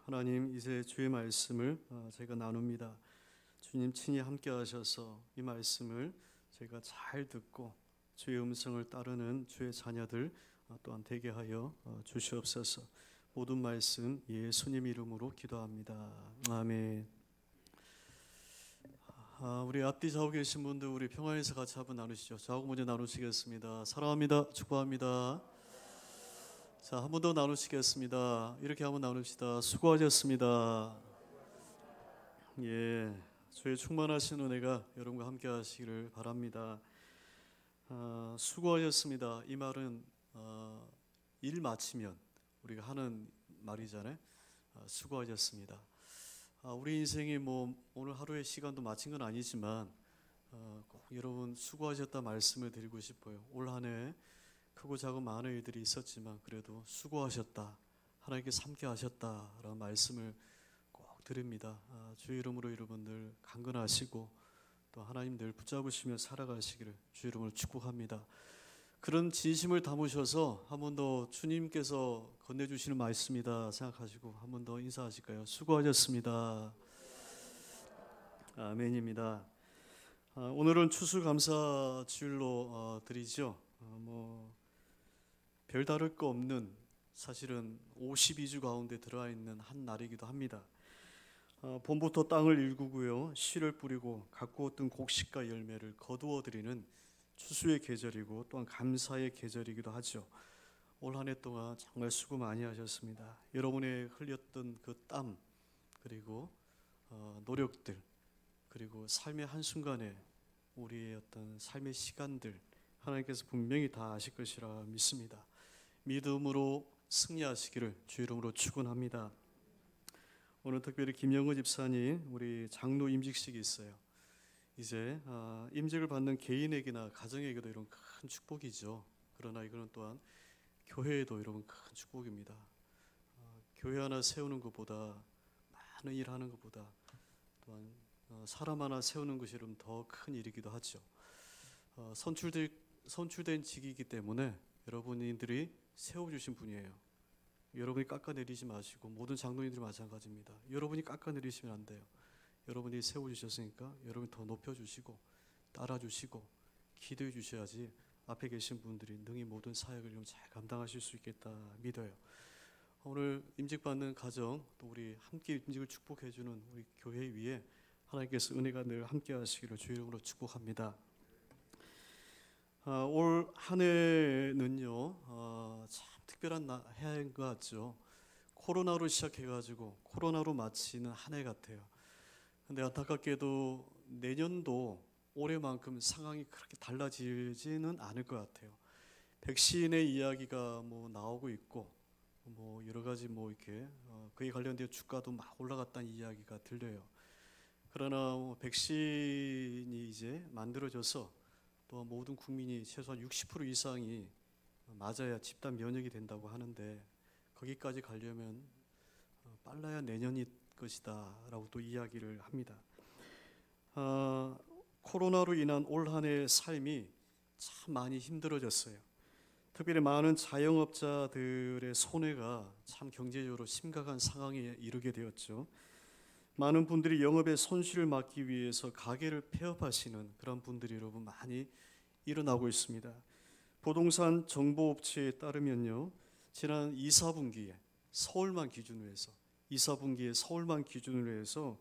하나님, 이제 주의 말씀을 저희가 나눕니다. 주님 친히 함께 하셔서 이 말씀을 저희가 잘 듣고 주의 음성을 따르는 주의 자녀들 또한 되게 하여 주시옵소서. 모든 말씀 예수님 이름으로 기도합니다. 아멘. 우리 앞뒤 좌우 계신 분들 우리 평화에서 같이 한번 나누시죠. 좌우 먼저 나누시겠습니다. 사랑합니다. 축복합니다. 자, 한 번 더 나누시겠습니다. 이렇게 한번 나눕시다. 수고하셨습니다. 예, 주의 충만하신 은혜가 여러분과 함께 하시기를 바랍니다. 수고하셨습니다. 이 말은 일 마치면 우리가 하는 말이잖아요. 수고하셨습니다. 우리 인생이 뭐 오늘 하루의 시간도 마친 건 아니지만 꼭 여러분 수고하셨다 말씀을 드리고 싶어요. 올 한 해 크고 작은 많은 일들이 있었지만 그래도 수고하셨다, 하나님께서 함께 하셨다라는 말씀을 꼭 드립니다. 주의 이름으로 여러분들 강건하시고 또 하나님 늘 붙잡으시며 살아가시기를 주의 이름으로 축복합니다. 그런 진심을 담으셔서 한 번 더 주님께서 건네주시는 말씀이다 생각하시고 한 번 더 인사하실까요? 수고하셨습니다. 아멘입니다. 오늘은 추수감사주일로 드리죠. 별다를 거 없는, 사실은 52주 가운데 들어와 있는 한 날이기도 합니다. 봄부터 땅을 일구고요, 씨를 뿌리고 가꾸었던 곡식과 열매를 거두어 드리는 추수의 계절이고 또한 감사의 계절이기도 하죠. 올 한 해 동안 정말 수고 많이 하셨습니다. 여러분의 흘렸던 그 땀, 그리고 노력들, 그리고 삶의 한순간에 우리의 어떤 삶의 시간들 하나님께서 분명히 다 아실 것이라 믿습니다. 믿음으로 승리하시기를 주의 이름으로 축원합니다. 오늘 특별히 김영우 집사님 우리 장로 임직식이 있어요. 이제 임직을 받는 개인에게나 가정에게도 이런 큰 축복이죠. 그러나 이거는 또한 교회에도 여러분 큰 축복입니다. 교회 하나 세우는 것보다, 많은 일 하는 것보다 또한 사람 하나 세우는 것이 여러분 더 큰 일이기도 하죠. 선출된 직이기 때문에 여러분들이 세워주신 분이에요. 여러분이 깎아내리지 마시고, 모든 장로님들이 마찬가지입니다. 여러분이 깎아내리시면 안 돼요. 여러분이 세워주셨으니까 여러분이 더 높여주시고 따라주시고 기도해 주셔야지 앞에 계신 분들이 능히 모든 사역을 좀 잘 감당하실 수 있겠다 믿어요. 오늘 임직받는 가정, 또 우리 함께 임직을 축복해주는 우리 교회 위에 하나님께서 은혜가 늘 함께 하시기를 주의 이름으로 축복합니다. 올 한 해는요 참 특별한 해인 것 같죠. 코로나로 시작해가지고 코로나로 마치는 한 해 같아요. 근데 안타깝게도 내년도 올해만큼 상황이 그렇게 달라지지는 않을 것 같아요. 백신의 이야기가 나오고 있고 여러 가지 이렇게 그에 관련된 주가도 막 올라갔다는 이야기가 들려요. 그러나 백신이 이제 만들어져서 또 모든 국민이 최소한 60% 이상이 맞아야 집단 면역이 된다고 하는데, 거기까지 가려면 빨라야 내년이 것이다 라고 또 이야기를 합니다. 코로나로 인한 올 한 해의 삶이 참 많이 힘들어졌어요. 특별히 많은 자영업자들의 손해가 참 경제적으로 심각한 상황에 이르게 되었죠. 많은 분들이 영업의 손실을 막기 위해서 가게를 폐업하시는 그런 분들이 여러분 많이 일어나고 있습니다. 부동산 정보업체에 따르면요, 지난 2, 4분기에 서울만 기준으로 해서 2, 4분기에 서울만 기준으로 해서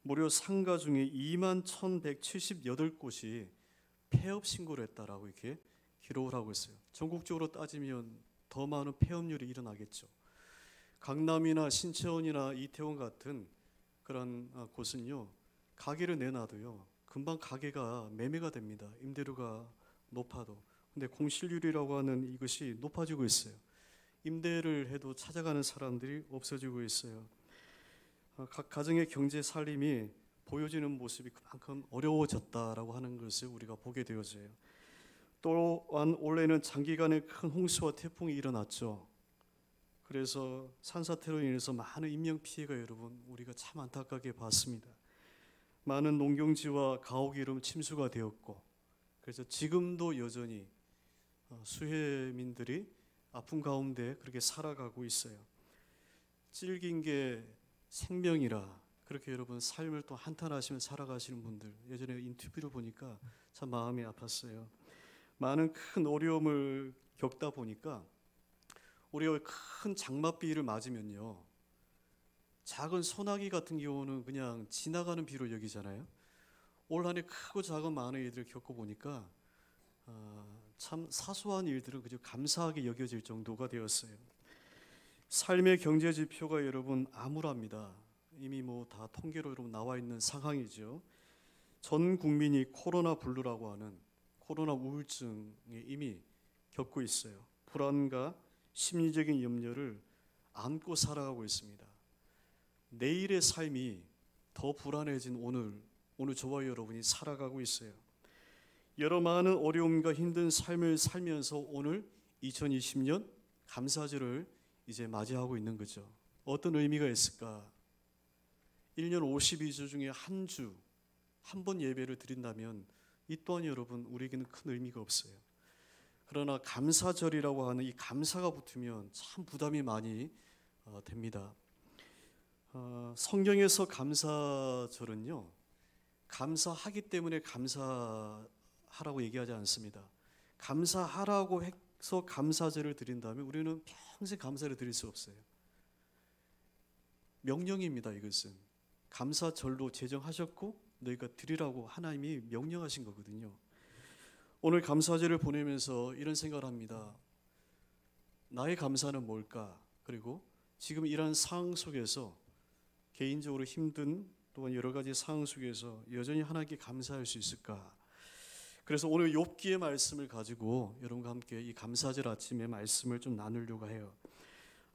무려 상가 중에 21,178곳이 폐업 신고를 했다라고 이렇게 기록을 하고 있어요. 전국적으로 따지면 더 많은 폐업률이 일어나겠죠. 강남이나 신천이나 이태원 같은 그런 곳은요, 가게를 내놔도요 금방 가게가 매매가 됩니다. 임대료가 높아도. 근데 공실률이라고 하는 이것이 높아지고 있어요. 임대를 해도 찾아가는 사람들이 없어지고 있어요. 각 가정의 경제 살림이 보여지는 모습이 그만큼 어려워졌다라고 하는 것을 우리가 보게 되어져요. 또한 올해는 장기간의 큰 홍수와 태풍이 일어났죠. 그래서 산사태로 인해서 많은 인명피해가 여러분 우리가 참 안타깝게 봤습니다. 많은 농경지와 가옥이 여러분 침수가 되었고, 그래서 지금도 여전히 수해민들이 아픔 가운데 그렇게 살아가고 있어요. 질긴 게 생명이라 그렇게 여러분 삶을 또 한탄하시며 살아가시는 분들 예전에 인터뷰를 보니까 참 마음이 아팠어요. 많은 큰 어려움을 겪다 보니까 우리가 큰 장맛비를 맞으면요, 작은 소나기 같은 경우는 그냥 지나가는 비로 여기잖아요. 올 한 해 크고 작은 많은 일들을 겪어보니까 참 사소한 일들은 그저 감사하게 여겨질 정도가 되었어요. 삶의 경제 지표가 여러분 암울합니다. 이미 뭐 다 통계로 여러분 나와 있는 상황이죠. 전 국민이 코로나 블루라고 하는 코로나 우울증에 이미 겪고 있어요. 불안과 심리적인 염려를 안고 살아가고 있습니다. 내일의 삶이 더 불안해진 오늘 저와 여러분이 살아가고 있어요. 여러 많은 어려움과 힘든 삶을 살면서 오늘 2020년 감사절을 이제 맞이하고 있는 거죠. 어떤 의미가 있을까? 1년 52주 중에 한 주, 한 번 예배를 드린다면 이 또한 여러분 우리에게는 큰 의미가 없어요. 그러나 감사절이라고 하는 이 감사가 붙으면 참 부담이 많이 됩니다. 성경에서 감사절은요, 감사하기 때문에 감사하라고 얘기하지 않습니다. 감사하라고 해서 감사절을 드린다면 우리는 평생 감사를 드릴 수 없어요. 명령입니다. 이것은 감사절로 제정하셨고 너희가 드리라고 하나님이 명령하신 거거든요. 오늘 감사절을 보내면서 이런 생각을 합니다. 나의 감사는 뭘까? 그리고 지금 이런 상황 속에서 개인적으로 힘든 또한 여러 가지 상황 속에서 여전히 하나님께 감사할 수 있을까? 그래서 오늘 욥기의 말씀을 가지고 여러분과 함께 이 감사절 아침에 말씀을 좀 나누려고 해요.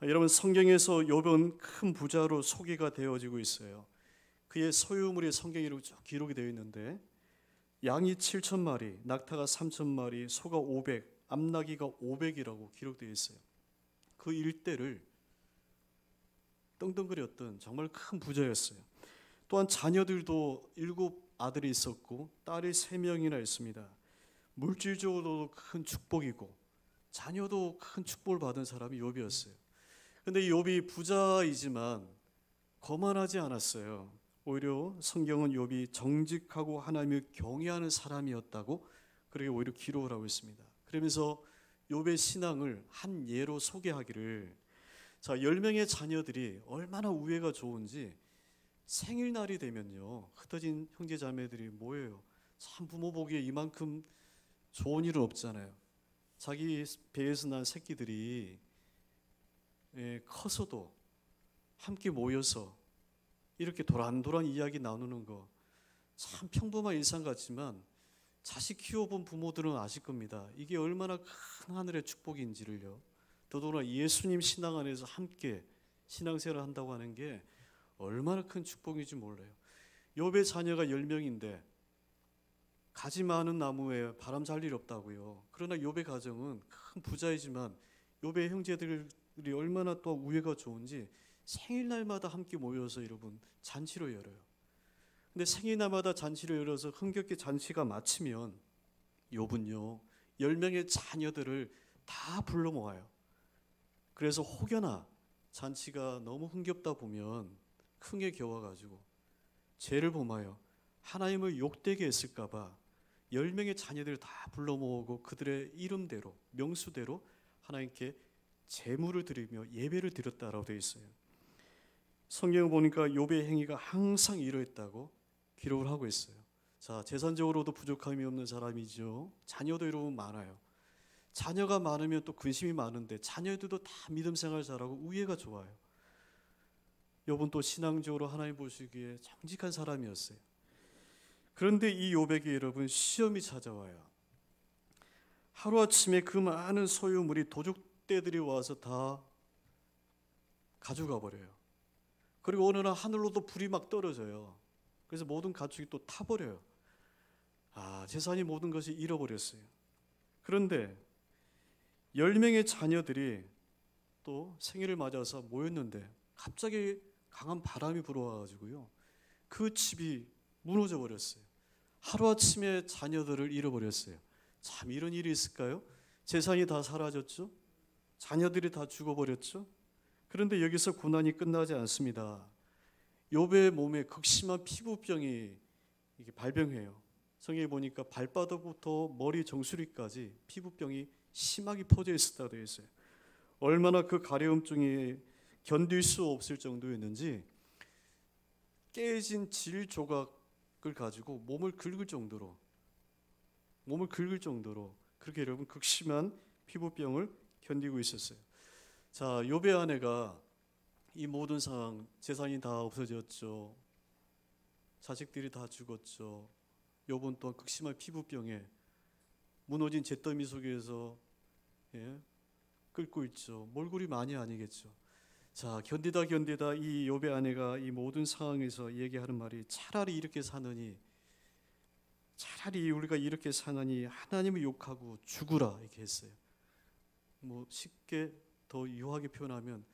여러분, 성경에서 욥은 큰 부자로 소개가 되어지고 있어요. 그의 소유물이 성경으로 쭉 기록이 되어 있는데 양이 7,000마리, 낙타가 3,000마리, 소가 500, 암나귀가 500이라고 기록되어 있어요. 그 일대를 떵떵거렸던 정말 큰 부자였어요. 또한 자녀들도 7 아들이 있었고 딸이 3명이나 있습니다. 물질적으로도 큰 축복이고 자녀도 큰 축복을 받은 사람이 욥이었어요. 그런데 욥이 부자이지만 거만하지 않았어요. 오히려 성경은 욥이 정직하고 하나님을 경외하는 사람이었다고 그렇게 오히려 기록을 하고 있습니다. 그러면서 욥의 신앙을 한 예로 소개하기를, 자, 10명의 자녀들이 얼마나 우애가 좋은지 생일날이 되면요, 흩어진 형제 자매들이 모여요. 참 부모 보기에 이만큼 좋은 일은 없잖아요. 자기 배에서 난 새끼들이 커서도 함께 모여서 이렇게 도란도란 이야기 나누는 거 참 평범한 일상 같지만 자식 키워본 부모들은 아실 겁니다. 이게 얼마나 큰 하늘의 축복인지를요. 더더구나 예수님 신앙 안에서 함께 신앙생활을 한다고 하는 게 얼마나 큰 축복인지 몰라요. 욥의 자녀가 10명인데 가지 많은 나무에 바람 잘 일 없다고요. 그러나 욥의 가정은 큰 부자이지만 욥의 형제들이 얼마나 또 우애가 좋은지 생일날마다 함께 모여서 여러분 잔치를 열어요. 근데 생일날마다 잔치를 열어서 흥겹게 잔치가 마치면 욥은요 10명의 자녀들을 다 불러 모아요. 그래서 혹여나 잔치가 너무 흥겹다 보면 흥에 겨워가지고 죄를 범하여 하나님을 욕되게 했을까봐 10명의 자녀들을 다 불러 모으고 그들의 이름대로 명수대로 하나님께 제물을 드리며 예배를 드렸다라고 되어 있어요. 성경을 보니까 욥의 행위가 항상 이러했다고 기록을 하고 있어요. 자, 재산적으로도 부족함이 없는 사람이죠. 자녀도 여러분 많아요. 자녀가 많으면 또 근심이 많은데 자녀들도 다 믿음 생활 잘하고 우애가 좋아요. 욥은 또 신앙적으로 하나님 보시기에 정직한 사람이었어요. 그런데 이 욥에게 여러분 시험이 찾아와요. 하루아침에 그 많은 소유물이 도둑떼들이 와서 다 가져가 버려요. 그리고 어느 날 하늘로도 불이 막 떨어져요. 그래서 모든 가축이 또 타버려요. 재산이 모든 것이 잃어버렸어요. 그런데 10명의 자녀들이 또 생일을 맞아서 모였는데 갑자기 강한 바람이 불어와가지고요, 그 집이 무너져 버렸어요. 하루아침에 자녀들을 잃어버렸어요. 참 이런 일이 있을까요? 재산이 다 사라졌죠. 자녀들이 다 죽어버렸죠. 그런데 여기서 고난이 끝나지 않습니다. 욥의 몸에 극심한 피부병이 이게 발병해요. 성경에 보니까 발바닥부터 머리 정수리까지 피부병이 심하게 퍼져 있었다고 되어 있어요. 얼마나 그 가려움증이 견딜 수 없을 정도였는지 깨진 질 조각을 가지고 몸을 긁을 정도로 그렇게 여러분 극심한 피부병을 견디고 있었어요. 자, 욥의 아내가 이 모든 상황, 재산이 다 없어졌죠. 자식들이 다 죽었죠. 욥은 또한 극심한 피부병에 무너진 잿더미 속에서 끓고 있죠. 몰골이 많이 아니겠죠. 자, 견디다 이 욥의 아내가 이 모든 상황에서 얘기하는 말이 차라리 우리가 이렇게 사느니 하나님을 욕하고 죽으라 이렇게 했어요. 뭐 쉽게 더 유하게 표현하면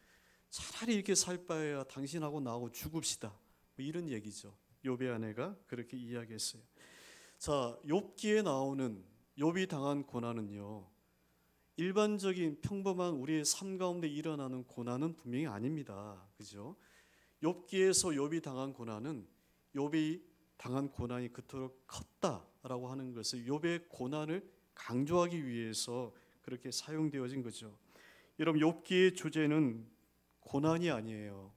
차라리 이렇게 살 바에야 당신하고 나하고 죽읍시다. 뭐 이런 얘기죠. 욥의 아내가 그렇게 이야기했어요. 자, 욥기에 나오는 욥이 당한 고난은요, 일반적인 평범한 우리의 삶 가운데 일어나는 고난은 분명히 아닙니다. 그죠? 욥기에서 욥이 당한 고난은 욥이 당한 고난이 그토록 컸다라고 하는 것을 욥의 고난을 강조하기 위해서 그렇게 사용되어진 거죠. 여러분, 욥기의 주제는 고난이 아니에요.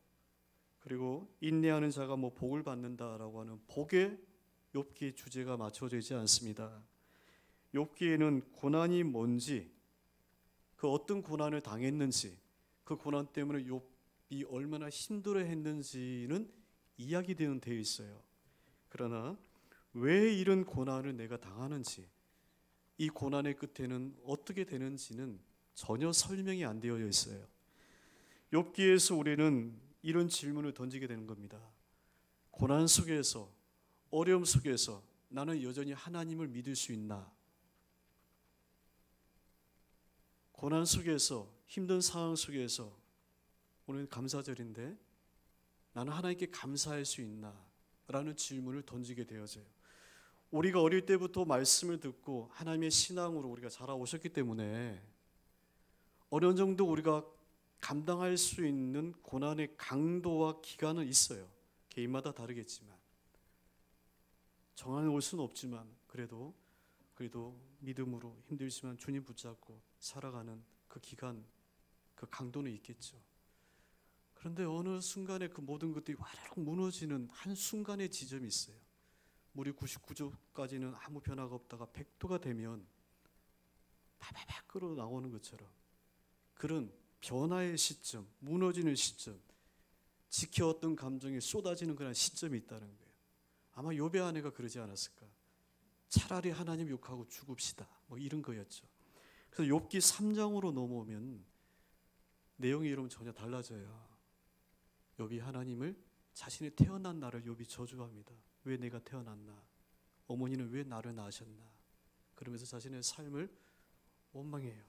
그리고 인내하는 자가 뭐 복을 받는다라고 하는 복에 욥기의 주제가 맞춰져 있지 않습니다. 욥기에는 고난이 뭔지, 그 어떤 고난을 당했는지, 그 고난 때문에 욥이 얼마나 힘들어했는지는 이야기되어 있어요. 그러나 왜 이런 고난을 내가 당하는지, 이 고난의 끝에는 어떻게 되는지는 전혀 설명이 안 되어 있어요. 욥기에서 우리는 이런 질문을 던지게 되는 겁니다. 고난 속에서, 어려움 속에서 나는 여전히 하나님을 믿을 수 있나? 고난 속에서, 힘든 상황 속에서, 오늘 감사절인데 나는 하나님께 감사할 수 있나? 라는 질문을 던지게 되어져요. 우리가 어릴 때부터 말씀을 듣고 하나님의 신앙으로 우리가 자라오셨기 때문에 어느 정도 우리가 감당할 수 있는 고난의 강도와 기간은 있어요. 개인마다 다르겠지만, 정해 올 수는 없지만 그래도 믿음으로 힘들지만 주님 붙잡고 살아가는 그 기간, 그 강도는 있겠죠. 그런데 어느 순간에 그 모든 것들이 와르륵 무너지는 한 순간의 지점이 있어요. 물이 99도까지는 아무 변화가 없다가 100도가 되면 파파팍 끓어 나오는 것처럼 그런 변화의 시점, 무너지는 시점, 지켜왔던 감정이 쏟아지는 그런 시점이 있다는 거예요. 아마 욥의 아내가 그러지 않았을까? 차라리 하나님 욕하고 죽읍시다. 뭐 이런 거였죠. 그래서 욥기 3장으로 넘어오면 내용이 여러분 전혀 달라져요. 욥이 하나님을 자신이 태어난 날을 욥이 저주합니다. 왜 내가 태어났나? 어머니는 왜 나를 낳으셨나? 그러면서 자신의 삶을 원망해요.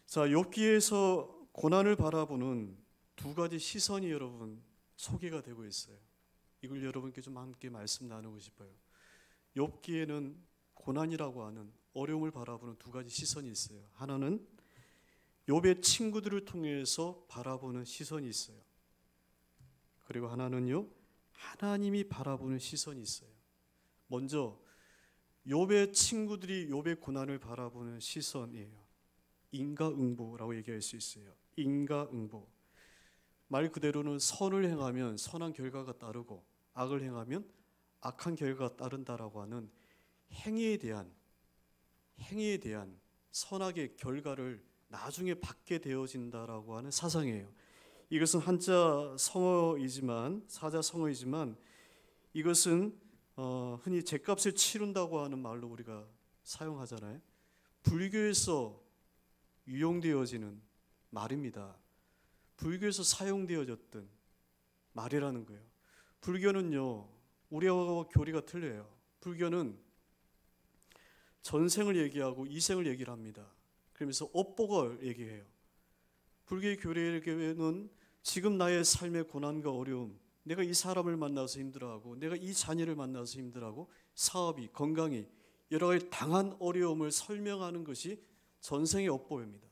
자, 욥기에서 고난을 바라보는 두 가지 시선이 여러분 소개가 되고 있어요. 이걸 여러분께 좀 함께 말씀 나누고 싶어요. 욥기에는 고난이라고 하는 어려움을 바라보는 두 가지 시선이 있어요. 하나는 욥의 친구들을 통해서 바라보는 시선이 있어요. 그리고 하나는요, 하나님이 바라보는 시선이 있어요. 먼저 욥의 친구들이 욥의 고난을 바라보는 시선이에요. 인과응보라고 얘기할 수 있어요. 인과응보. 말 그대로는 선을 행하면 선한 결과가 따르고 악을 행하면 악한 결과가 따른다라고 하는 행위에 대한 선악의 결과를 나중에 받게 되어진다라고 하는 사상이에요. 이것은 한자 성어이지만, 사자 성어이지만 이것은 흔히 죗값을 치른다고 하는 말로 우리가 사용하잖아요. 불교에서 유용되어지는 말입니다. 불교에서 사용되어졌던 말이라는 거예요. 불교는요, 우리와 교리가 틀려요. 불교는 전생을 얘기하고 이생을 얘기를 합니다. 그러면서 업보걸 얘기해요. 불교의 교리에는 지금 나의 삶의 고난과 어려움, 내가 이 사람을 만나서 힘들어하고 내가 이 자녀를 만나서 힘들어하고 사업이, 건강이 여러 가지 당한 어려움을 설명하는 것이 전생의 업보입니다.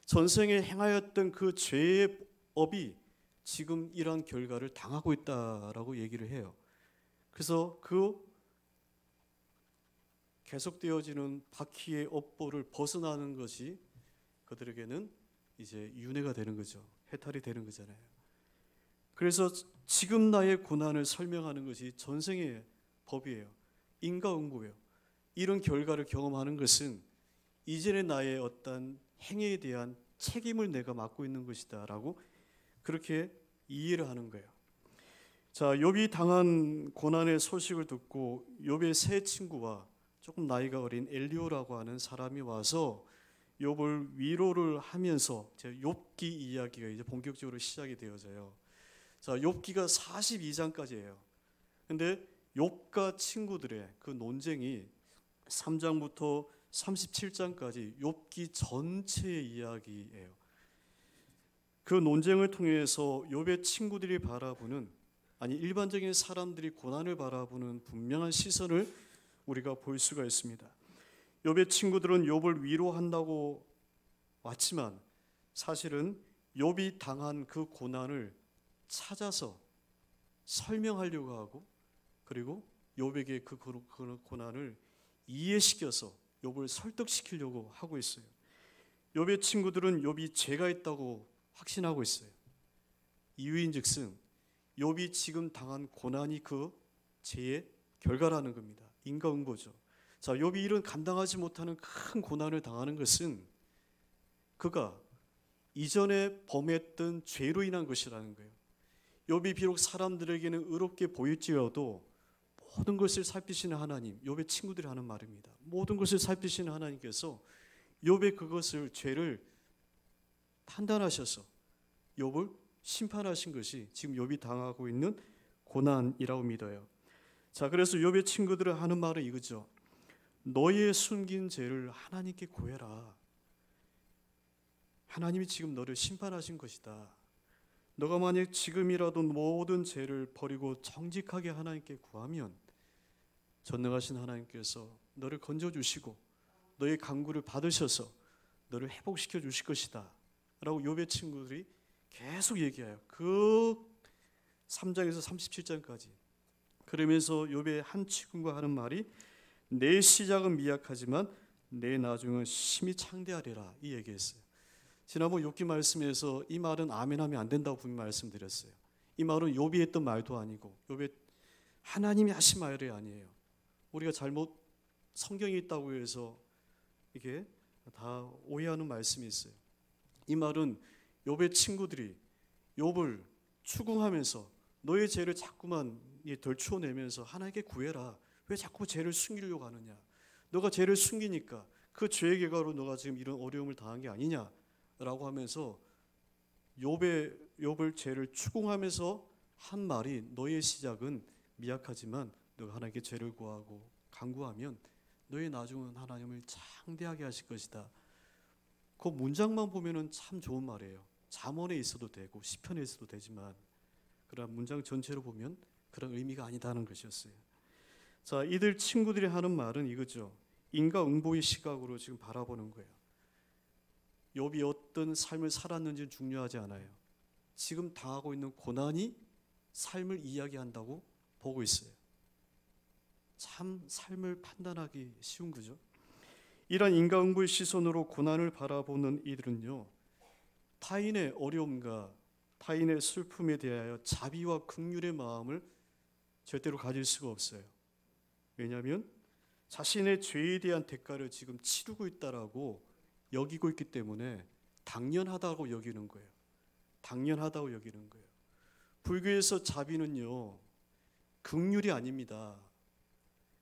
전생에 행하였던 그 죄의 업이 지금 이러한 결과를 당하고 있다라고 얘기를 해요. 그래서 그 계속되어지는 바퀴의 업보를 벗어나는 것이 그들에게는 이제 윤회가 되는 거죠. 해탈이 되는 거잖아요. 그래서 지금 나의 고난을 설명하는 것이 전생의 법이에요. 인과응보예요. 이런 결과를 경험하는 것은 이전의 나의 어떤 행위에 대한 책임을 내가 맡고 있는 것이다라고 그렇게 이해를 하는 거예요. 자, 욥이 당한 고난의 소식을 듣고 욥의 세 친구와 조금 나이가 어린 엘리오라고 하는 사람이 와서 욥을 위로를 하면서 욥기 이야기가 이제 본격적으로 시작이 되어져요. 자, 욥기가 42장까지예요. 근데 욥과 친구들의 그 논쟁이 3장부터 37장까지 욥기 전체의 이야기예요. 그 논쟁을 통해서 욥의 친구들이 바라보는, 아니 일반적인 사람들이 고난을 바라보는 분명한 시선을 우리가 볼 수가 있습니다. 욥의 친구들은 욥을 위로한다고 왔지만 사실은 욥이 당한 그 고난을 찾아서 설명하려고 하고, 그리고 욥에게 그 고난을 이해시켜서 욥을 설득시키려고 하고 있어요. 욥의 친구들은 욥이 죄가 있다고 확신하고 있어요. 이유인즉슨 욥이 지금 당한 고난이 그 죄의 결과라는 겁니다. 인과응보죠. 자, 욥이 이런 감당하지 못하는 큰 고난을 당하는 것은 그가 이전에 범했던 죄로 인한 것이라는 거예요. 욥이 비록 사람들에게는 의롭게 보일지라도 모든 것을 살피시는 하나님, 욥의 친구들이 하는 말입니다. 모든 것을 살피시는 하나님께서 욥의 그것을, 죄를 판단하셔서 욥을 심판하신 것이 지금 욥이 당하고 있는 고난이라고 믿어요. 자, 그래서 욥의 친구들은 하는 말은 이거죠. 너의 숨긴 죄를 하나님께 고해라. 하나님이 지금 너를 심판하신 것이다. 너가 만약 지금이라도 모든 죄를 버리고 정직하게 하나님께 구하면 전능하신 하나님께서 너를 건져주시고 너의 간구를 받으셔서 너를 회복시켜 주실 것이다 라고 욥의 친구들이 계속 얘기해요. 그 3장에서 37장까지. 그러면서 욥의 한 친구가 하는 말이 내 시작은 미약하지만 내 나중은 심히 창대하리라, 이 얘기했어요. 지난번 욥기 말씀에서 이 말은 아멘하면 안 된다고 분명히 말씀드렸어요. 이 말은 욥이 했던 말도 아니고 욥의 하나님이 하신 말이 아니에요. 우리가 잘못 성경이 있다고 해서 이게 다 오해하는 말씀이 있어요. 이 말은 욥의 친구들이 욥을 추궁하면서 너의 죄를 자꾸만 덜추어내면서 하나님께 구해라. 왜 자꾸 죄를 숨기려고 하느냐. 너가 죄를 숨기니까 그 죄의 결과로 너가 지금 이런 어려움을 당한 게 아니냐 라고 하면서 욥을 죄를 추궁하면서 한 말이 너의 시작은 미약하지만 너가 하나님께 죄를 구하고 간구하면 너의 나중은 하나님을 창대하게 하실 것이다. 그 문장만 보면은 참 좋은 말이에요. 잠언에 있어도 되고 시편에 있어도 되지만 그러나 문장 전체로 보면 그런 의미가 아니다는 것이었어요. 자, 이들 친구들이 하는 말은 이거죠. 인과응보의 시각으로 지금 바라보는 거예요. 욥이 어떤 삶을 살았는지는 중요하지 않아요. 지금 당하고 있는 고난이 삶을 이야기한다고 보고 있어요. 참 삶을 판단하기 쉬운 거죠. 이런 인과응보의 시선으로 고난을 바라보는 이들은요, 타인의 어려움과 타인의 슬픔에 대하여 자비와 긍휼의 마음을 절대로 가질 수가 없어요. 왜냐하면 자신의 죄에 대한 대가를 지금 치르고 있다라고 여기고 있기 때문에 당연하다고 여기는 거예요. 당연하다고 여기는 거예요. 불교에서 자비는요, 긍휼이 아닙니다.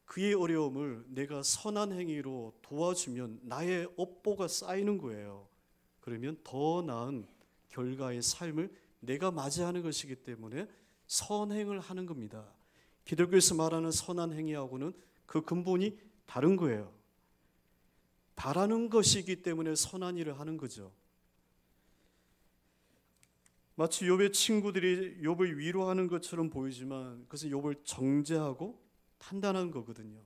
그의 어려움을 내가 선한 행위로 도와주면 나의 업보가 쌓이는 거예요. 그러면 더 나은 결과의 삶을 내가 맞이하는 것이기 때문에 선행을 하는 겁니다. 기독교에서 말하는 선한 행위하고는 그 근본이 다른 거예요. 바라는 것이기 때문에 선한 일을 하는 거죠. 마치 욥의 친구들이 욥을 위로하는 것처럼 보이지만 그것은 욥을 정죄하고 판단한 거거든요.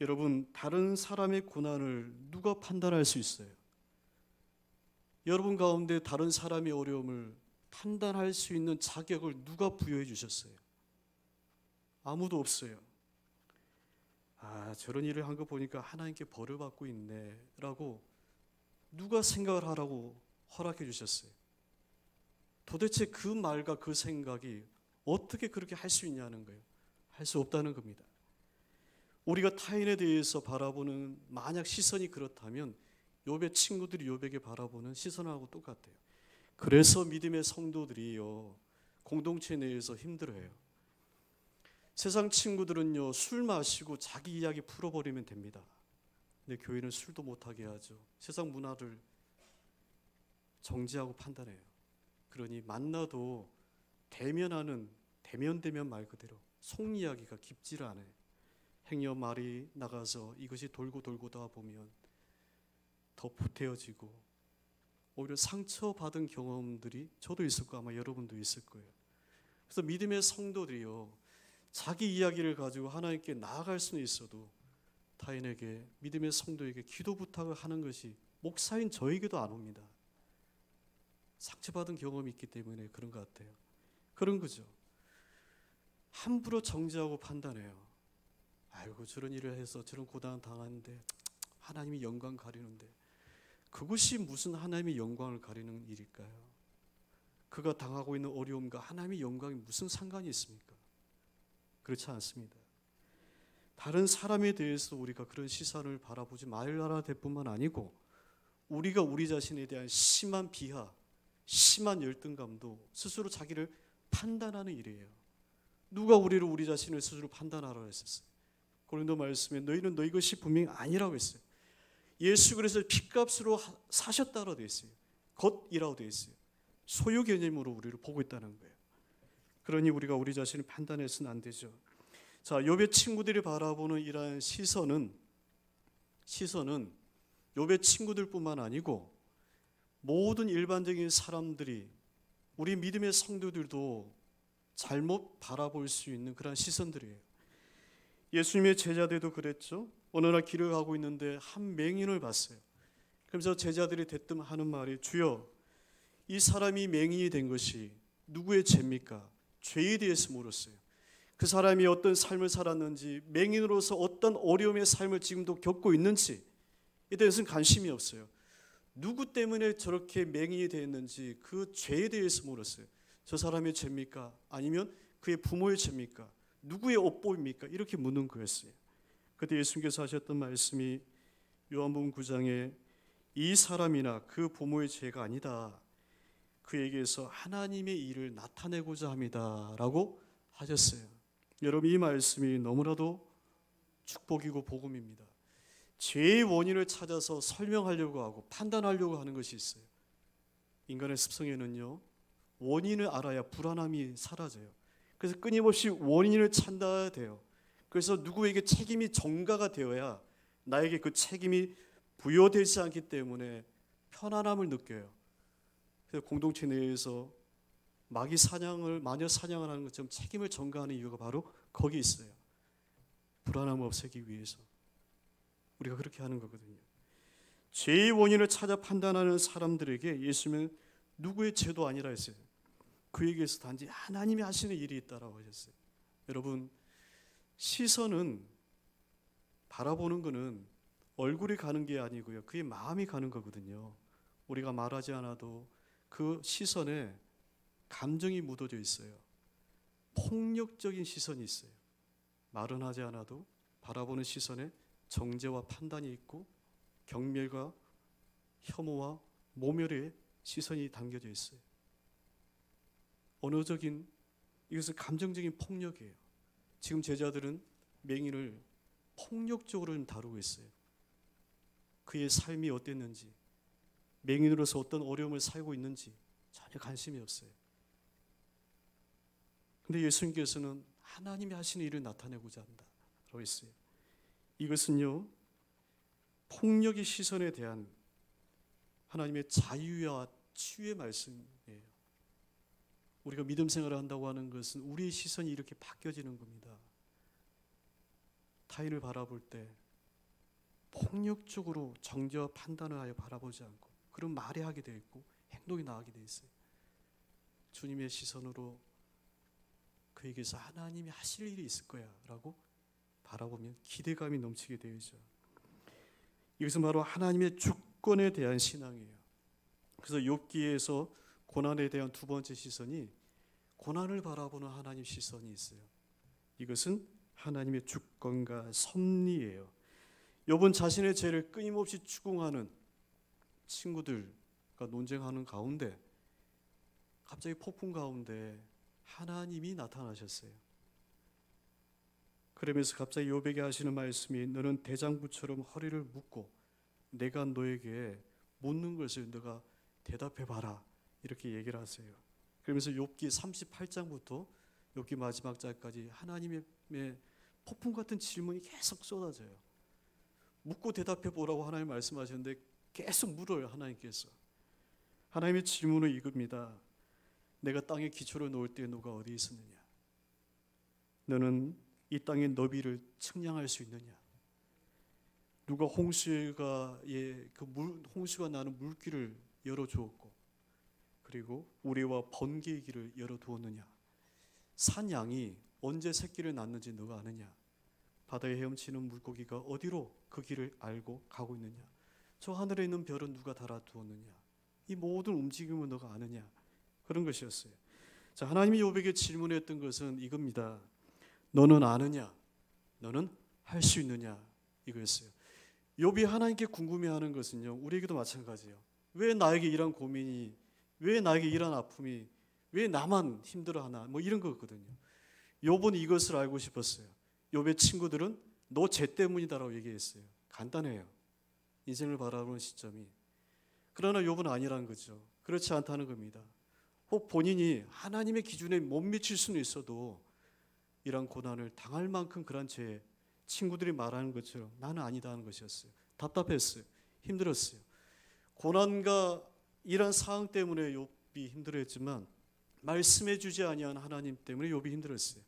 여러분, 다른 사람의 고난을 누가 판단할 수 있어요? 여러분 가운데 다른 사람의 어려움을 판단할 수 있는 자격을 누가 부여해 주셨어요? 아무도 없어요. 저런 일을 한 거 보니까 하나님께 벌을 받고 있네 라고 누가 생각을 하라고 허락해 주셨어요? 도대체 그 말과 그 생각이 어떻게 그렇게 할 수 있냐는 거예요. 할 수 없다는 겁니다. 우리가 타인에 대해서 바라보는 만약 시선이 그렇다면 욥의 친구들이 욥에게 바라보는 시선하고 똑같아요. 그래서 믿음의 성도들이요, 공동체 내에서 힘들어요. 세상 친구들은요, 술 마시고 자기 이야기 풀어버리면 됩니다. 근데 교회는 술도 못하게 하죠. 세상 문화를 정지하고 판단해요. 그러니 만나도 대면하는 대면 말 그대로 속 이야기가 깊지를 않아요. 행여 말이 나가서 이것이 돌고 돌고다 보면 더 보태어지고 오히려 상처받은 경험들이 저도 있을 거고 아마 여러분도 있을 거예요. 그래서 믿음의 성도들이요, 자기 이야기를 가지고 하나님께 나아갈 수는 있어도 타인에게, 믿음의 성도에게 기도 부탁을 하는 것이 목사인 저에게도 안 옵니다. 상처받은 경험이 있기 때문에 그런 것 같아요. 그런 거죠. 함부로 정죄하고 판단해요. 아이고 저런 일을 해서 저런 고난을 당하는데 하나님이 영광 가리는데, 그것이 무슨 하나님의 영광을 가리는 일일까요? 그가 당하고 있는 어려움과 하나님의 영광이 무슨 상관이 있습니까? 그렇지 않습니다. 다른 사람에 대해서 우리가 그런 시선을 바라보지 말아야 될 뿐만 아니고, 우리가 우리 자신에 대한 심한 비하, 심한 열등감도 스스로 자기를 판단하는 일이에요. 누가 우리 자신을 스스로 판단하라고 했었어요? 고린도 말씀에 너희는 너희 것이 분명히 아니라고 했어요. 예수 그리스도의 핏값으로 사셨다고 되어 있어요. 것이라고 되어 있어요. 소유 개념으로 우리를 보고 있다는 거예요. 그러니 우리가 우리 자신을 판단해서는 안 되죠. 자, 욥의 친구들이 바라보는 이러한 시선은 욥의 친구들뿐만 아니고 모든 일반적인 사람들이, 우리 믿음의 성도들도 잘못 바라볼 수 있는 그런 시선들이에요. 예수님의 제자들도 그랬죠. 어느 날 길을 가고 있는데 한 맹인을 봤어요. 그러면서 제자들이 대뜸 하는 말이, 주여, 이 사람이 맹인이 된 것이 누구의 죄입니까? 죄에 대해서 물었어요. 그 사람이 어떤 삶을 살았는지, 맹인으로서 어떤 어려움의 삶을 지금도 겪고 있는지에 대해서는 관심이 없어요. 누구 때문에 저렇게 맹인이 되었는지 그 죄에 대해서 물었어요. 저 사람의 죄입니까? 아니면 그의 부모의 죄입니까? 누구의 업보입니까? 이렇게 묻는 거였어요. 그때 예수님께서 하셨던 말씀이 요한복음 9장에 이 사람이나 그 부모의 죄가 아니다, 그에게서 하나님의 일을 나타내고자 합니다 라고 하셨어요. 여러분, 이 말씀이 너무나도 축복이고 복음입니다. 죄의 원인을 찾아서 설명하려고 하고 판단하려고 하는 것이 있어요. 인간의 습성에는요, 원인을 알아야 불안함이 사라져요. 그래서 끊임없이 원인을 찾아야 돼요. 그래서 누구에게 책임이 전가가 되어야 나에게 그 책임이 부여되지 않기 때문에 편안함을 느껴요. 그래서 공동체 내에서 마녀 사냥을 하는 것처럼 책임을 전가하는 이유가 바로 거기 있어요. 불안함을 없애기 위해서 우리가 그렇게 하는 거거든요. 죄의 원인을 찾아 판단하는 사람들에게 예수님은 누구의 죄도 아니라 했어요. 그에게서 단지 하나님이 하시는 일이 있다라고 하셨어요. 여러분, 시선은, 바라보는 것은 얼굴이 가는 게 아니고요, 그의 마음이 가는 거거든요. 우리가 말하지 않아도 그 시선에 감정이 묻어져 있어요. 폭력적인 시선이 있어요. 말은 하지 않아도 바라보는 시선에 정죄와 판단이 있고 경멸과 혐오와 모멸의 시선이 담겨져 있어요. 언어적인, 이것은 감정적인 폭력이에요. 지금 제자들은 맹인을 폭력적으로 다루고 있어요. 그의 삶이 어땠는지, 맹인으로서 어떤 어려움을 살고 있는지 전혀 관심이 없어요. 근데 예수님께서는 하나님이 하시는 일을 나타내고자 한다라고 했어요. 이것은요, 폭력의 시선에 대한 하나님의 자유와 치유의 말씀이에요. 우리가 믿음 생활을 한다고 하는 것은 우리의 시선이 이렇게 바뀌어지는 겁니다. 타인을 바라볼 때 폭력적으로 정죄와 판단을 하여 바라보지 않고 그런 말이 하게 돼 있고 행동이 나가게 돼 있어요. 주님의 시선으로 그에게서 하나님이 하실 일이 있을 거야 라고 바라보면 기대감이 넘치게 되죠. 이것은 바로 하나님의 주권에 대한 신앙이에요. 그래서 욥기에서 고난에 대한 두 번째 시선이 고난을 바라보는 하나님 시선이 있어요. 이것은 하나님의 주권과 섭리예요. 욥은 자신의 죄를 끊임없이 추궁하는 친구들과 논쟁하는 가운데 갑자기 폭풍 가운데 하나님이 나타나셨어요. 그러면서 갑자기 욥에게 하시는 말씀이 너는 대장부처럼 허리를 묶고 내가 너에게 묻는 것을 너가 대답해봐라 이렇게 얘기를 하세요. 그러면서 욥기 38장부터 욥기 마지막 장까지 하나님의 폭풍 같은 질문이 계속 쏟아져요. 묻고 대답해보라고 하나님 말씀하셨는데 계속 물어요. 하나님께서. 하나님의 질문은 이겁니다. 내가 땅에 기초를 놓을 때 너가 어디 있었느냐? 너는 이 땅의 너비를 측량할 수 있느냐? 누가 홍수가 나는 물길을 열어주었고 그리고 우리와 번개의 길을 열어두었느냐? 산 양이 언제 새끼를 낳는지 너가 아느냐? 바다에 헤엄치는 물고기가 어디로 그 길을 알고 가고 있느냐? 저 하늘에 있는 별은 누가 달아두었느냐? 이 모든 움직임을 너가 아느냐? 그런 것이었어요. 자, 하나님이 욥에게 질문했던 것은 이겁니다. 너는 아느냐? 너는 할 수 있느냐? 이거였어요. 욥이 하나님께 궁금해하는 것은요, 우리에게도 마찬가지예요. 왜 나에게 이런 고민이, 왜 나에게 이런 아픔이, 왜 나만 힘들어하나? 뭐 이런 거거든요. 욥은 이것을 알고 싶었어요. 욥의 친구들은 너 죄 때문이다라고 얘기했어요. 간단해요. 인생을 바라보는 시점이. 그러나 욥은 아니라는 거죠. 그렇지 않다는 겁니다. 혹 본인이 하나님의 기준에 못 미칠 수는 있어도 이런 고난을 당할 만큼 그런 죄, 친구들이 말하는 것처럼 나는 아니다 하는 것이었어요. 답답했어요. 힘들었어요. 고난과 이런 상황 때문에 욥이 힘들었지만 말씀해 주지 아니한 하나님 때문에 욥이 힘들었어요.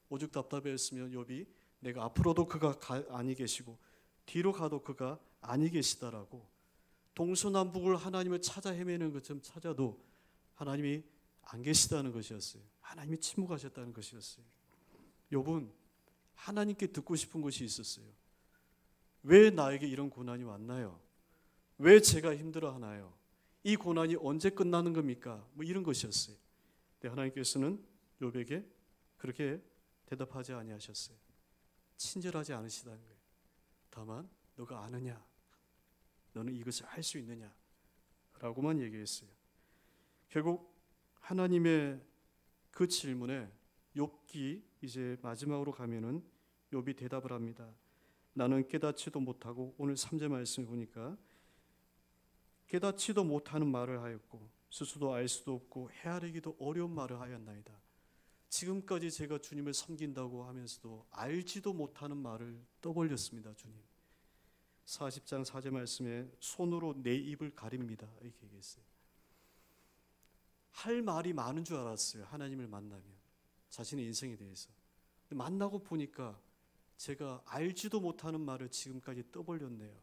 오죽 답답했으면 욥이 내가 앞으로도 그가 아니 계시고 뒤로 가도 그가 아니 계시다라고 동서남북을 하나님을 찾아 헤매는 것처럼 찾아도 하나님이 안 계시다는 것이었어요. 하나님이 침묵하셨다는 것이었어요. 욥은 하나님께 듣고 싶은 것이 있었어요. 왜 나에게 이런 고난이 왔나요? 왜 제가 힘들어하나요? 이 고난이 언제 끝나는 겁니까? 뭐 이런 것이었어요. 근데 하나님께서는 욥에게 그렇게 대답하지 아니하셨어요. 친절하지 않으시다는 거예요. 다만 너가 아느냐? 너는 이것을 할 수 있느냐? 라고만 얘기했어요. 결국 하나님의 그 질문에 욥기 이제 마지막으로 가면은 욥이 대답을 합니다. 나는 깨닫지도 못하고 오늘 3절 말씀을 보니까 깨닫지도 못하는 말을 하였고 스스로 알 수도 없고 헤아리기도 어려운 말을 하였나이다. 지금까지 제가 주님을 섬긴다고 하면서도 알지도 못하는 말을 떠벌렸습니다. 주님. 40장 4절 말씀에 손으로 내 입을 가립니다. 이렇게 얘기했어요. 할 말이 많은 줄 알았어요. 하나님을 만나면. 자신의 인생에 대해서. 만나고 보니까 제가 알지도 못하는 말을 지금까지 떠벌렸네요.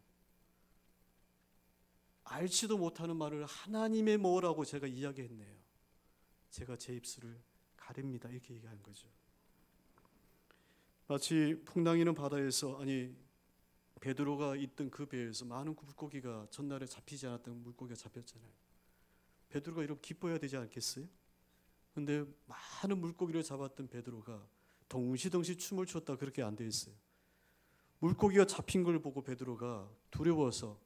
알지도 못하는 말을 하나님의 뭐라고 제가 이야기했네요. 제가 제 입술을 가립니다. 이렇게 얘기하는 거죠. 마치 풍랑이는 바다에서 베드로가 있던 그 배에서 많은 물고기가 전날에 잡히지 않았던 물고기가 잡혔잖아요. 베드로가 이렇게 기뻐해야 되지 않겠어요? 근데 많은 물고기를 잡았던 베드로가 덩시덩시 춤을 췄다 그렇게 안 돼 있어요. 물고기가 잡힌 걸 보고 베드로가 두려워서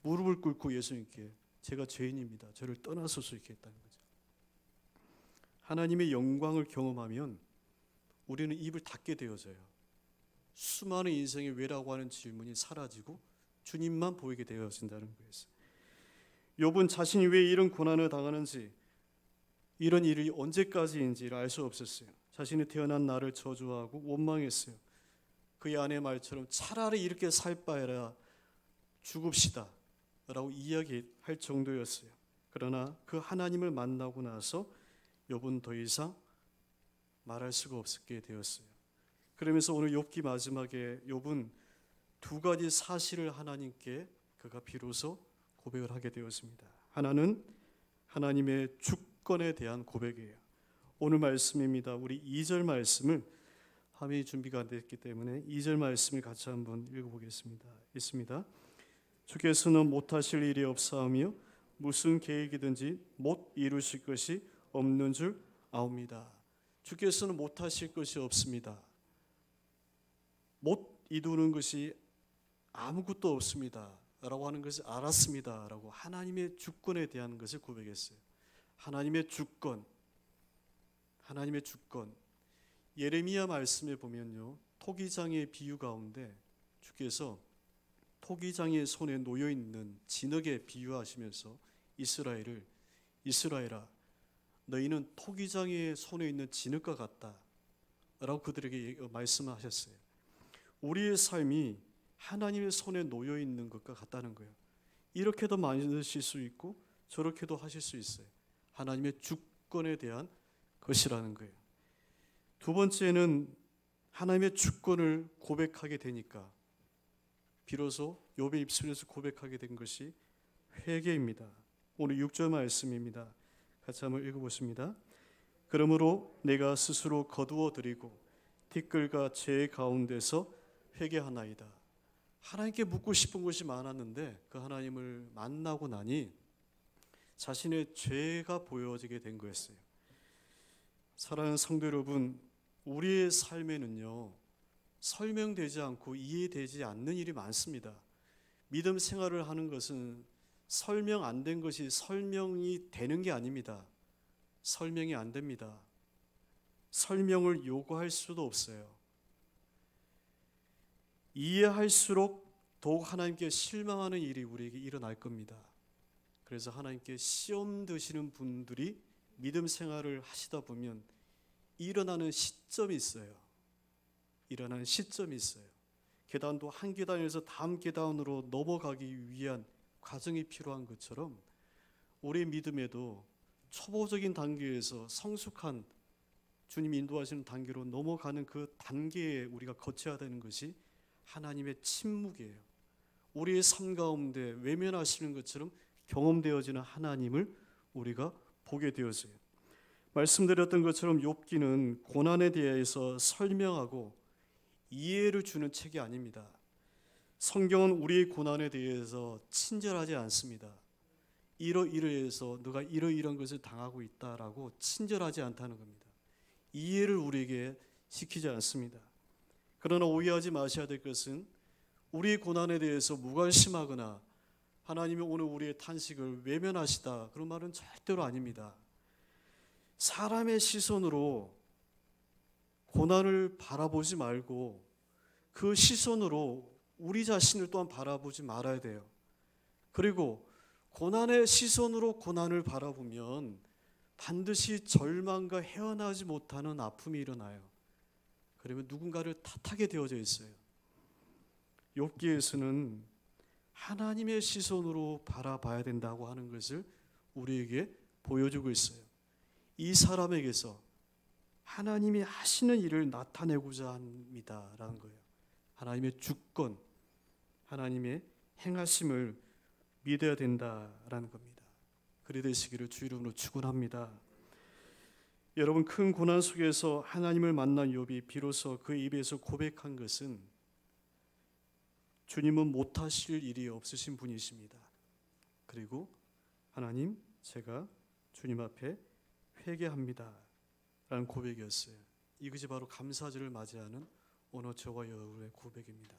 무릎을 꿇고 예수님께 제가 죄인입니다. 저를 떠나소서 이렇게 했다는 거죠. 하나님의 영광을 경험하면 우리는 입을 닫게 되어져요. 수많은 인생의 왜라고 하는 질문이 사라지고 주님만 보이게 되어진다는 거예요. 욥은 자신이 왜 이런 고난을 당하는지 이런 일이 언제까지인지를 알 수 없었어요. 자신이 태어난 날을 저주하고 원망했어요. 그의 아내 말처럼 차라리 이렇게 살 바에라 죽읍시다 라고 이야기할 정도였어요. 그러나 그 하나님을 만나고 나서 욥은 더 이상 말할 수가 없게 되었어요. 그러면서 오늘 욥기 마지막에 욥은 두 가지 사실을 하나님께 그가 비로소 고백을 하게 되었습니다. 하나는 하나님의 주권에 대한 고백이에요. 오늘 말씀입니다. 우리 2절 말씀을 함의 준비가 안 됐기 때문에 2절 말씀을 같이 한번 읽어보겠습니다. 있습니다. 주께서는 못하실 일이 없사오며 무슨 계획이든지 못 이루실 것이 없는 줄 아옵니다. 주께서는 못하실 것이 없습니다. 못 이루는 것이 아무것도 없습니다 라고 하는 것을 알았습니다 라고 하나님의 주권에 대한 것을 고백했어요. 하나님의 주권, 하나님의 주권. 예레미야 말씀에 보면요, 토기장의 비유 가운데 주께서 토기장의 손에 놓여 있는 진흙에 비유하시면서 이스라엘아, 너희는 토기장의 손에 있는 진흙과 같다 라고 그들에게 말씀하셨어요. 우리의 삶이 하나님의 손에 놓여 있는 것과 같다는 거예요. 이렇게도 만드실 수 있고 저렇게도 하실 수 있어요. 하나님의 주권에 대한 것이라는 거예요. 두 번째는 하나님의 주권을 고백하게 되니까 비로소 욥의 입술에서 고백하게 된 것이 회개입니다. 오늘 6절 말씀입니다. 같이 한번 읽어보십니다. 그러므로 내가 스스로 거두어 드리고 티끌과 죄 가운데서 회개하나이다. 하나님께 묻고 싶은 것이 많았는데 그 하나님을 만나고 나니 자신의 죄가 보여지게 된 거였어요. 사랑하는 성도 여러분, 우리의 삶에는요, 설명되지 않고 이해되지 않는 일이 많습니다. 믿음 생활을 하는 것은 설명 안 된 것이 설명이 되는 게 아닙니다. 설명이 안 됩니다. 설명을 요구할 수도 없어요. 이해할수록 더욱 하나님께 실망하는 일이 우리에게 일어날 겁니다. 그래서 하나님께 시험 드시는 분들이 믿음 생활을 하시다 보면 일어나는 시점이 있어요. 계단도 한 계단에서 다음 계단으로 넘어가기 위한 과정이 필요한 것처럼 우리 믿음에도 초보적인 단계에서 성숙한 주님이 인도하시는 단계로 넘어가는 그 단계에 우리가 거쳐야 되는 것이 하나님의 침묵이에요. 우리의 삶 가운데 외면하시는 것처럼 경험되어지는 하나님을 우리가 보게 되어져요. 말씀드렸던 것처럼 욥기는 고난에 대해서 설명하고 이해를 주는 책이 아닙니다. 성경은 우리의 고난에 대해서 친절하지 않습니다. 이러이러해서 너가 이러이러한 것을 당하고 있다라고 친절하지 않다는 겁니다. 이해를 우리에게 시키지 않습니다. 그러나 오해하지 마셔야 될 것은 우리의 고난에 대해서 무관심하거나 하나님이 오늘 우리의 탄식을 외면하시다 그런 말은 절대로 아닙니다. 사람의 시선으로 고난을 바라보지 말고 그 시선으로 우리 자신을 또한 바라보지 말아야 돼요. 그리고 고난의 시선으로 고난을 바라보면 반드시 절망과 헤어나지 못하는 아픔이 일어나요. 그러면 누군가를 탓하게 되어져 있어요. 욥기에서는 하나님의 시선으로 바라봐야 된다고 하는 것을 우리에게 보여주고 있어요. 이 사람에게서 하나님이 하시는 일을 나타내고자 합니다라는 거예요. 하나님의 주권, 하나님의 행하심을 믿어야 된다라는 겁니다. 그리 되시기를 주 이름으로 축원합니다. 여러분, 큰 고난 속에서 하나님을 만난 욥이 비로소 그 입에서 고백한 것은 주님은 못하실 일이 없으신 분이십니다. 그리고 하나님, 제가 주님 앞에 회개합니다 라는 고백이었어요. 이것이 바로 감사절을 맞이하는 오늘 저와 여러분의 고백입니다.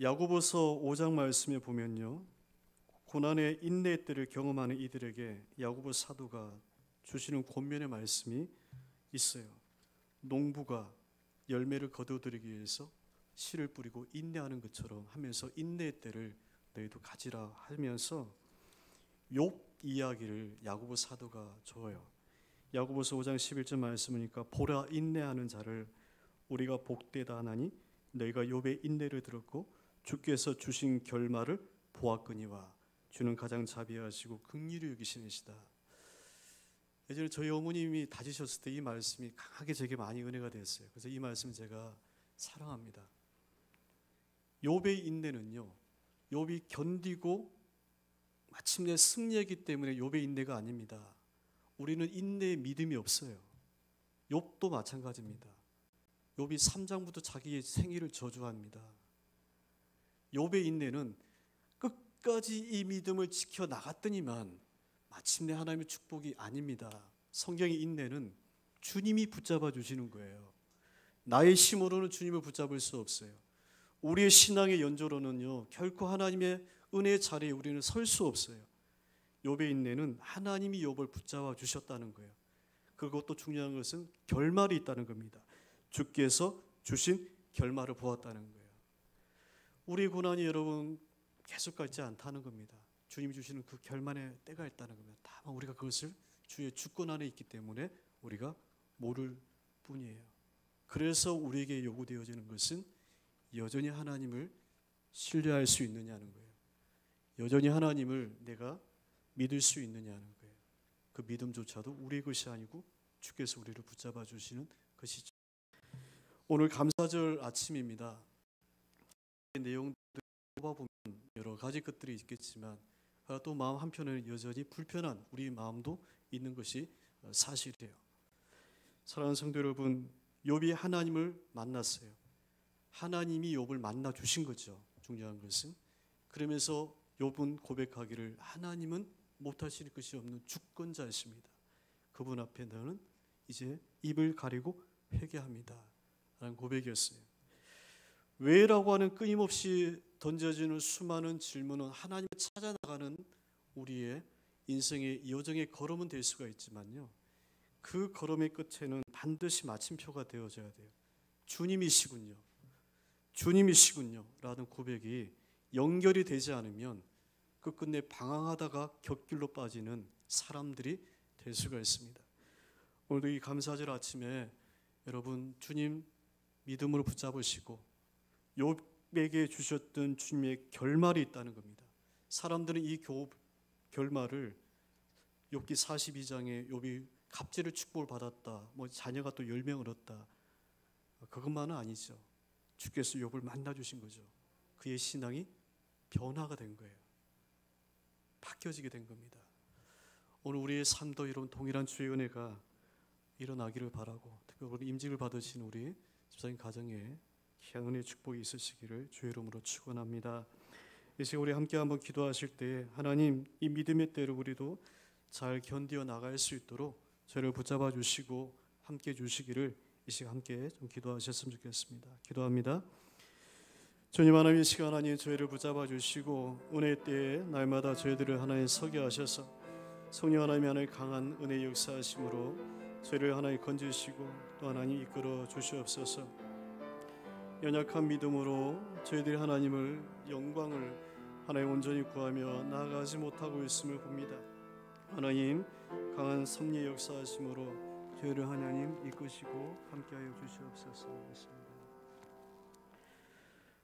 야고보서 5장 말씀에 보면요, 고난의 인내의 때를 경험하는 이들에게 야고보 사도가 주시는 권면의 말씀이 있어요. 농부가 열매를 거두어들이기 위해서 씨를 뿌리고 인내하는 것처럼 하면서 인내의 때를 너희도 가지라 하면서 욥 이야기를 야고보 사도가 줘요. 야고보서 5장 11절 말씀이니까 보라 인내하는 자를 우리가 복되다 하나니 너희가 욥의 인내를 들었고 주께서 주신 결말을 보았거니와 주는 가장 자비하시고 긍휼히 여기시니시다. 예전에 저희 어머님이 다지셨을 때 이 말씀이 강하게 제게 많이 은혜가 됐어요. 그래서 이 말씀 제가 사랑합니다. 욥의 인내는요, 욥이 견디고 마침내 승리했기 때문에 욥의 인내가 아닙니다. 우리는 인내의 믿음이 없어요. 욥도 마찬가지입니다. 욥이 3장부터 자기의 생일을 저주합니다. 욥의 인내는 끝까지 이 믿음을 지켜 나갔더니만 마침내 하나님의 축복이 아닙니다. 성경의 인내는 주님이 붙잡아 주시는 거예요. 나의 힘으로는 주님을 붙잡을 수 없어요. 우리의 신앙의 연조로는요, 결코 하나님의 은혜의 자리에 우리는 설 수 없어요. 욥의 인내는 하나님이 욥을 붙잡아 주셨다는 거예요. 그리고 또 중요한 것은 결말이 있다는 겁니다. 주께서 주신 결말을 보았다는 거예요. 우리의 고난이 여러분 계속 가지 않다는 겁니다. 주님이 주시는 그 결말의 때가 있다는 겁니다. 다만 우리가 그것을 주의 주권 안에 있기 때문에 우리가 모를 뿐이에요. 그래서 우리에게 요구되어지는 것은 여전히 하나님을 신뢰할 수 있느냐는 거예요. 여전히 하나님을 내가 믿을 수 있느냐는 거예요. 그 믿음조차도 우리의 것이 아니고 주께서 우리를 붙잡아 주시는 것이죠. 오늘 감사절 아침입니다. 내용들을 뽑아보면 여러 가지 것들이 있겠지만 또 마음 한편에는 여전히 불편한 우리 마음도 있는 것이 사실이에요. 사랑하는 성도 여러분, 욥이 하나님을 만났어요. 하나님이 욥을 만나 주신 거죠. 중요한 것은. 그러면서 욥은 고백하기를 하나님은 못하실 것이 없는 주권자이십니다. 그분 앞에 너는 이제 입을 가리고 회개합니다. 라는 고백이었어요. 왜라고 하는 끊임없이 던져지는 수많은 질문은 하나님을 찾아나가는 우리의 인생의 여정의 걸음은 될 수가 있지만요, 그 걸음의 끝에는 반드시 마침표가 되어져야 돼요. 주님이시군요. 주님이시군요. 라는 고백이 연결이 되지 않으면 끝끝내 방황하다가 곁길로 빠지는 사람들이 될 수가 있습니다. 오늘도 이 감사절 아침에 여러분 주님 믿음으로 붙잡으시고 욥에게 주셨던 주님의 결말이 있다는 겁니다. 사람들은 이 결말을 욥기 42장에 욥이 갑절의 축복을 받았다, 뭐 자녀가 또 10명을 얻었다, 그것만은 아니죠. 주께서 욥을 만나 주신 거죠. 그의 신앙이 변화가 된 거예요. 바뀌어지게 된 겁니다. 오늘 우리의 삶도 이런 동일한 주의 은혜가 일어나기를 바라고, 특별히 임직을 받으신 우리 집사님 가정에 귀한 은혜의 축복이 있으시기를 주의 이름으로 축원합니다. 이 시간 우리 함께 한번 기도하실 때 하나님 이 믿음의 때를 우리도 잘 견디어 나갈 수 있도록 저를 붙잡아 주시고 함께 주시기를 이 시간 함께 좀 기도하셨으면 좋겠습니다. 기도합니다. 주님 하나님, 이 시간 하나님 저희를 붙잡아 주시고 은혜의 때에 날마다 저희들을 하나님 서게 하셔서 성령 하나님 하나님 강한 은혜 역사하심으로 저희를 하나님 건지시고 또 하나님 이끌어 주시옵소서. 연약한 믿음으로 저희들이 하나님을 영광을 하나님 온전히 구하며 나아가지 못하고 있음을 봅니다. 하나님 강한 섭리의 역사하심으로 저희를 하나님 이끄시고 함께하여 주시옵소서. 하겠습니다.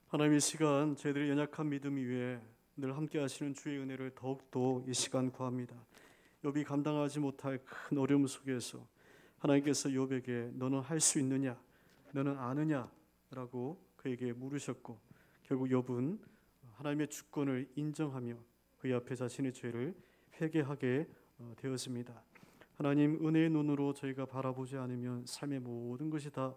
하나님 이 시간 저희들의 연약한 믿음 위에 늘 함께하시는 주의 은혜를 더욱더 이 시간 구합니다. 욥이 감당하지 못할 큰 어려움 속에서 하나님께서 욥에게 너는 할 수 있느냐, 너는 아느냐 라고 그에게 물으셨고 결국 욥은 하나님의 주권을 인정하며 그의 앞에 자신의 죄를 회개하게 되었습니다. 하나님 은혜의 눈으로 저희가 바라보지 않으면 삶의 모든 것이 다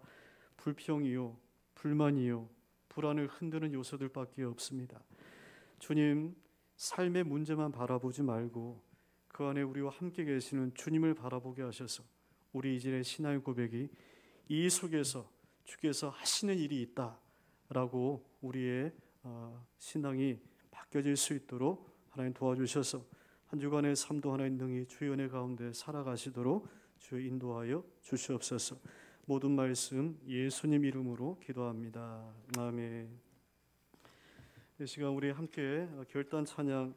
불평이요 불만이요 불안을 흔드는 요소들밖에 없습니다. 주님, 삶의 문제만 바라보지 말고 그 안에 우리와 함께 계시는 주님을 바라보게 하셔서 우리 이전의 신앙의 고백이 이 속에서 주께서 하시는 일이 있다라고 우리의 신앙이 바뀌어질 수 있도록 하나님 도와주셔서 한 주간의 삶도 하나님 능히 주의 은혜 가운데 살아가시도록 주의 인도하여 주시옵소서. 모든 말씀 예수님 이름으로 기도합니다. 아멘. 이 시간 우리 함께 결단 찬양